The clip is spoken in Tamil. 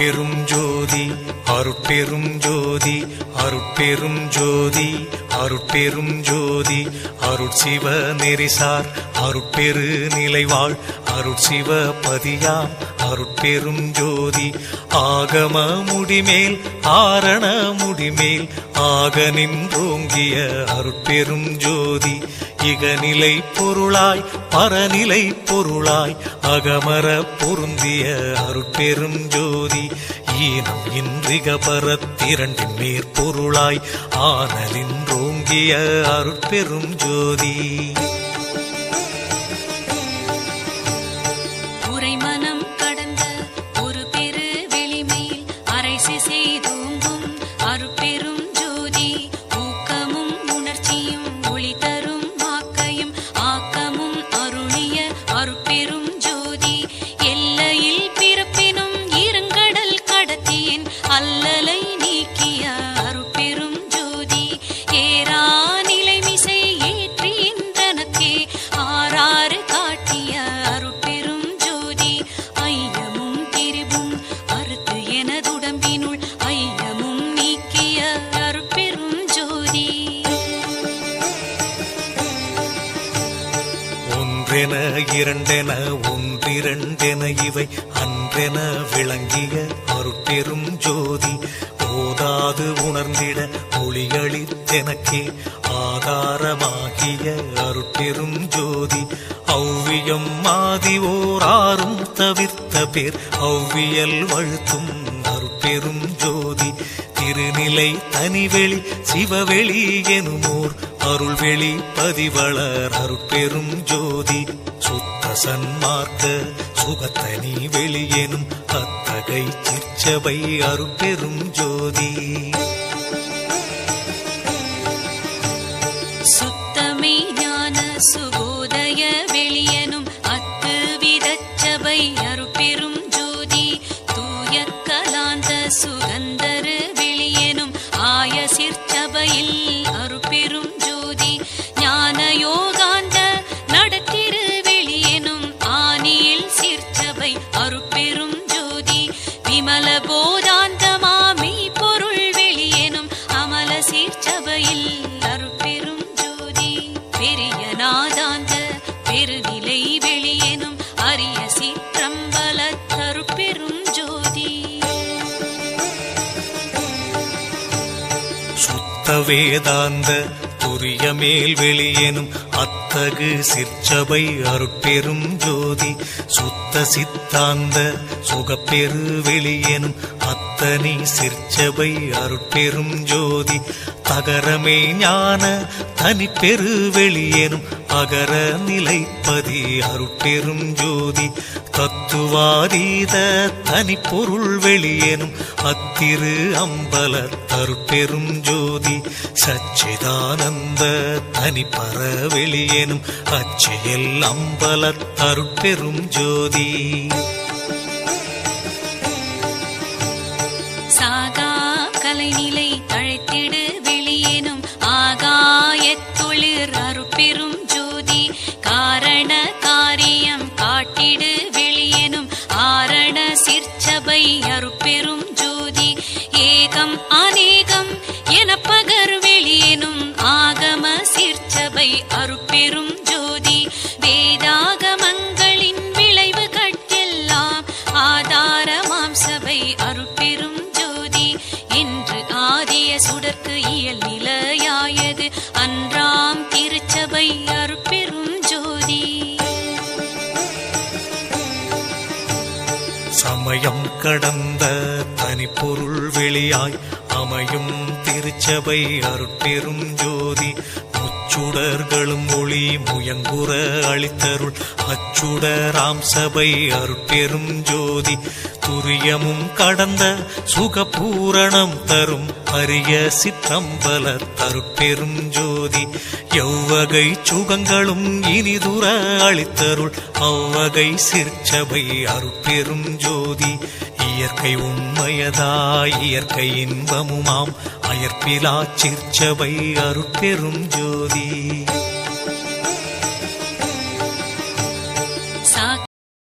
அருட்பெரும் ஜோதி அருட்பெரும் ஜோதி அருட்பெரும் ஜோதி அருட்பெரும் ஜோதி அருட்சிவ நெறிசார் அருட்பெரு நிலைவாழ் அருட்சிவ பதியாம் அருட்பெரும் ஜோதி ஆகம முடிமேல் ஆரண முடிமேல் ஆக நின்றோங்கிய அருட்பெரும் ஜோதி இகநிலை பொருளாய் பரநிலை பொருளாய் அகமர பொருந்திய அருட்பெரும் ஜோதி ஈனம் இன்றிக பரத்திரண்டின் மேற்பொருளாய் ஆனலின்றோங்கிய அருட்பெரும் ஜோதி உரைமனம் கடந்த ஒரு பெரு வெளிமேல் அரைசி செய்தோங்கும் அருட்பெரும் ஜோதி ஊக்கமும் உணர்ச்சியும் ஒளி தரும் ஆக்கையும் ஆக்கமும் அருளிய அருட்பெரும் ஜோதி எல்லையில் பிறப்பினும் இருங்கடல் கடத்தியின் அல்லலை நீக்கிய அருட்பெரும் ஜோதி ஏரா நிலைமிசை ஏற்றின்றனக்கே ஆறாறு காட்டிய அருட்பெரும் ஜோதி ஐயமும் திரிவும் அறுத்து எனதுடம்பினுள் ஐயமும் நீக்கிய அருட்பெரும் ஜோதி ஒன்றென இரண்டென ஒன்றிரண்டென இவை அன்றென விளங்கிய அருட்பெரும் ஜோதி ஓதாது உணர்ந்திட ஒளியளித்தெனக்கே ஆதாரமாகிய அருட்பெரும் ஜோதி ஔவியம் மாதி ஓராறும் தவிர்த்த பேர் ஔவியல் வழுத்தும் அருட்பெரும் ஜோதி திருநிலை தனிவெளி சிவவெளி எனுமோர் அருள்வெளி பதிவளர் அருட்பெரும் ஜோதி சுத்த சன்மார்க்க சுகத்தனி வெளியெனும் அத்தகை சிற்சபை அருட்பெரும் ஜோதி சுத்தமே ஞான சுபோதய வெளியனும் அத்து விதச்சபை அருட்பெரும் ஜோதி தூய கலாந்த சுகந்தரு வெளியனும் ஆய சிற்சபையில் அருட்பெரும் ஜோதி ஞான யோகாந்த நடத்திரு வெளியனும் ஆனியில் சிற்சபை அருட்பெரும் ஜோதி விமல போதாந்தமாமை பொருள் வெளியனும் அமல சிற்சபையில் அருட்பெரும் ஜோதி பெரிய நாதாந்த பெருநிலை வெளியனும் அரிய சிற்றம்பல அருட்பெரும் ஜோதி சுத்த வேதாந்த துரிய மேல் வெளியெனும் அத்தகு சிற்சபை அருட்பெரும் ஜோதி சுத்த சித்தாந்த சுகப்பெரு வெளியெனும் அத்தனி சிற்சபை அருட்பெரும் ஜோதி தகரமே ஞான தனிப்பெரு வெளியெனும் அகர நிலைப்பதி அருட்பெரும் ஜோதி தத்துவாதீத தனிப்பொருள் வெளியெனும் அத்திரு அம்பல அருட்பெரும் ஜோதி சச்சிதானந்த தனிப்பர வெளியெனும் அச்சியல் அம்பல அருட்பெரும் ஜோதி சாகா கலைநிலை தழைத்திடு வெளியேனும் ஆகாயத்தொழிற் அருட்பெரும் ஜோதி காரண காரியம் காட்டிடு வெளியேனும் ஆரண சிற்சபை அருட்பெரும் ஜோதி ஏகம் அநேகம் என பகர் வெளியேனும் ஆகம சிற்சபை அருட்பெரும் ஜோதி வேதாகமங்களின் விளைவு கட்டெல்லாம் ஆதாரமாம் சபை அருட்பெரும் ஜோதி என்று ஆதிய சுடர்க்கு இயல் நிலையாயது அன்றாம் திருச்சபை அருட்பெரும் ஜோதி சமயம் கடந்த தனிப்பொருள் வெளியாய் அமையும் திருச்சபை அருட்பெரும் ஜோதி முச்சுடர்களும் ஒளி முயங்குற அளித்தருள் அச்சுடராம் சபை அருட்பெரும் ஜோதி துரியமும் கடந்த சுகபூரணம் தரும் அரிய சிற்றம்பல அருட்பெரும் ஜோதி எவ்வகை சுகங்களும் இனிதுர அளித்தருள் அவ்வகை சிற்சபை அருட்பெரும் ஜோதி இயற்கை உண்மையதாய் இயற்கை இன்பமுமாம் அயற்பிலா சிற்சபை அருட்பெரும் ஜோதி